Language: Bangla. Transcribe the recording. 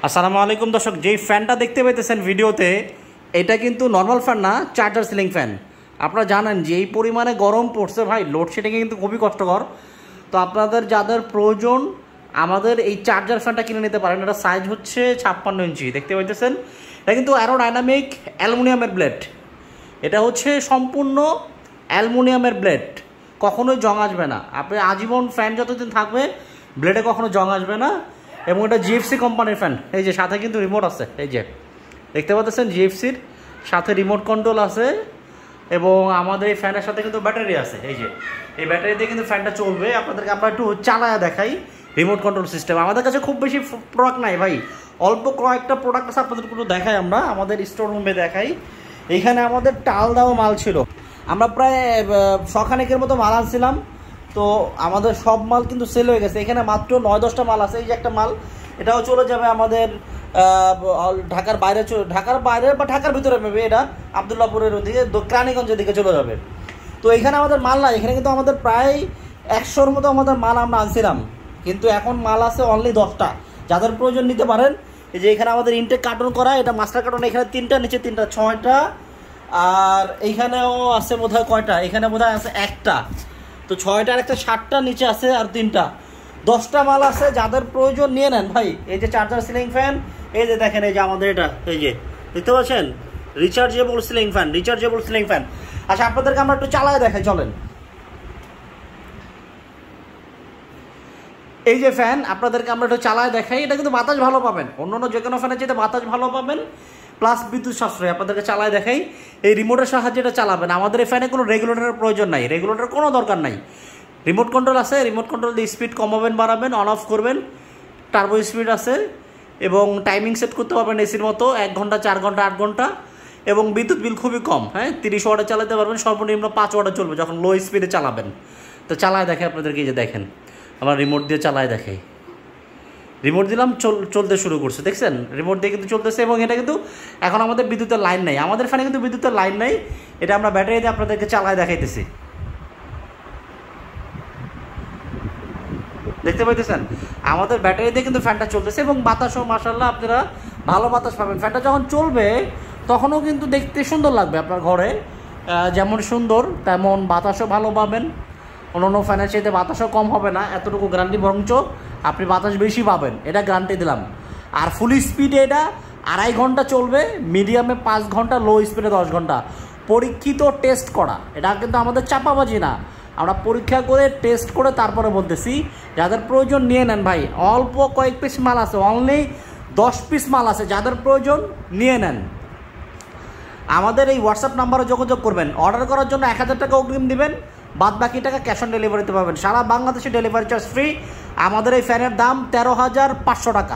আসসালামু আলাইকুম দর্শক, যেই ফ্যানটা দেখতে পাইতেছেন ভিডিওতে এটা কিন্তু নর্মাল ফ্যান না, চার্জার সিলিং ফ্যান। আপনারা জানেন যে এই পরিমাণে গরম পড়ছে ভাই, লোডশেডিংয়ে কিন্তু খুবই কষ্টকর। তো আপনাদের যাদের প্রয়োজন আমাদের এই চার্জার ফ্যানটা কিনে নিতে পারেন। এটা সাইজ হচ্ছে 56 ইঞ্চি, দেখতে পাইতেছেন। এটা কিন্তু অ্যারোডাইনামিক অ্যালুমিনিয়ামের ব্লেড। এটা হচ্ছে সম্পূর্ণ অ্যালুমিনিয়ামের ব্লেড, কখনোই জং আসবে না। আপনি আজীবন ফ্যান যতদিন থাকবে ব্লেডে কখনো জং আসবে না। এবং এটা জিএফসি কোম্পানির ফ্যান। এই যে সাথে কিন্তু রিমোট আছে, এই যে দেখতে পাচ্ছেন জিএফসির সাথে রিমোট কন্ট্রোল আছে। এবং আমাদের এই ফ্যানের সাথে কিন্তু ব্যাটারি আছে। এই যে এই ব্যাটারি দিয়ে কিন্তু ফ্যানটা চলবে। আপনাদেরকে আমরা একটু চালায়া দেখাই রিমোট কন্ট্রোল সিস্টেম। আমাদের কাছে খুব বেশি প্রোডাক্ট নাই ভাই, অল্প কয়েকটা প্রোডাক্ট আছে, আপনাদের একটু দেখাই। আমরা আমাদের স্টোর রুমে দেখাই। এইখানে আমাদের টাল দেওয়া মাল ছিল, আমরা প্রায় শখানেকের মতো মাল আনছিলাম। তো আমাদের সব মাল কিন্তু সেল হয়ে গেছে। এখানে মাত্র 9-10টা মাল আছে। এই যে একটা মাল, এটাও চলে যাবে আমাদের ঢাকার বাইরে, ঢাকার বাইরে বা ঢাকার ভিতরে পাবে। এটা আবদুল্লাপুরের ওদিকে, কেরানীগঞ্জের দিকে চলে যাবে। তো এখানে আমাদের মাল নাই। এখানে কিন্তু আমাদের প্রায় 100-র মতো আমাদের মাল আমরা আনছিলাম, কিন্তু এখন মাল আছে অনলি 10টা। যাদের প্রয়োজন নিতে পারেন। এই যে এখানে আমাদের ইনটেক কার্টন করা, এটা মাস্টার কার্টন। এখানে 3টা, নিচে 3টা, 6টা। আর এইখানেও আছে বোধহয় কয়টা, এখানে বোধহয় আছে 1টা। তো 6টা আর একটা 7টা, নিচে আছে আর 3টা, 10টা মাল আছে। যাদের প্রয়োজন নিয়ে নেন ভাই। এই যে চার্জার সিলিং ফ্যান, এই যে দেখেন, এই যে আমাদের এটা, এই যে দেখতে পাচ্ছেন rechargeable ceiling fan, rechargeable ceiling fan. আচ্ছা, আপনাদেরকে আমরা একটু চালায় দেখাই, চলেন। এই যে ফ্যান, আপনাদেরকে আমরা একটু চালায় দেখাই। এটা কিন্তু বাতাস ভালো পাবেন, অন্য যে কোনো ফ্যানের চেয়ে বাতাস ভালো পাবেন, প্লাস বিদ্যুৎ সাশ্রয়। আপনাদেরকে চালায় দেখাই। এই রিমোটের সাহায্যে এটা চালাবেন। আমাদের এই ফ্যানে কোনো রেগুলেটরের প্রয়োজন নাই, রেগুলেটর কোনো দরকার নাই। রিমোট কন্ট্রোল আছে, রিমোট কন্ট্রোল দিয়ে স্পিড কমাবেন, বাড়াবেন, অন অফ করবেন। টার্বো স্পিড আছে এবং টাইমিং সেট করতে পারবেন এসির মতো, 1 ঘন্টা, 4 ঘন্টা, 8 ঘন্টা। এবং বিদ্যুৎ বিল খুবই কম। হ্যাঁ, 30 ওয়াটে চালাতে পারবেন, সর্বনিম্ন 5 ওয়াটে চলবে যখন লো স্পিডে চালাবেন। তো চালায় দেখে আপনাদেরকে, যে দেখেন আমার রিমোট দিয়ে চালায় দেখাই। রিমোট দিলাম, চলতে শুরু করছে, দেখছেন রিমোট দিয়ে কিন্তু চলতেছে। এবং এটা কিন্তু এখন আমাদের বিদ্যুতের লাইন নাই, আমাদের ফ্যানে কিন্তু বিদ্যুতের লাইন নাই। এটা আমরা ব্যাটারি দিয়ে আপনাদেরকে চালায় দেখাইতেছি, দেখতে পাইতেছেন। আমাদের ব্যাটারি দিয়ে কিন্তু ফ্যানটা চলতেছে এবং বাতাসও মাশাআল্লাহ আপনারা ভালো বাতাস পাবেন। ফ্যানটা যখন চলবে তখনও কিন্তু দেখতে সুন্দর লাগবে। আপনার ঘরে যেমন সুন্দর তেমন বাতাসও ভালো পাবেন। অন্য ফ্যানের চাইতে বাতাসও কম হবে না, এতটুকু গ্যারান্টি। বরঞ্চ আপনি বাতাস বেশি পাবেন, এটা গ্যারান্টি দিলাম। আর ফুল স্পিডে এটা 2.5 ঘন্টা চলবে, মিডিয়ামে 5 ঘন্টা, লো স্পিডে 10 ঘন্টা। পরীক্ষিত, টেস্ট করা। এটা কিন্তু আমাদের চাপাবাজি না, আমরা পরীক্ষা করে টেস্ট করে তারপরে বলতেছি। যাদের প্রয়োজন নিয়ে নেন ভাই। অল্প কয়েক পিস মাল আছে, অনলি 10 পিস মাল আছে। যাদের প্রয়োজন নিয়ে নেন। আমাদের এই হোয়াটসঅ্যাপ নাম্বারে যোগাযোগ করবেন। অর্ডার করার জন্য 1000 টাকা অগ্রিম দিবেন, বাদ বাকি টাকা ক্যাশ অন ডেলিভারিতে পাবেন। সারা বাংলাদেশে ডেলিভারি চার্জ ফ্রি। আমাদের এই ফ্যানের দাম 13,500 টাকা।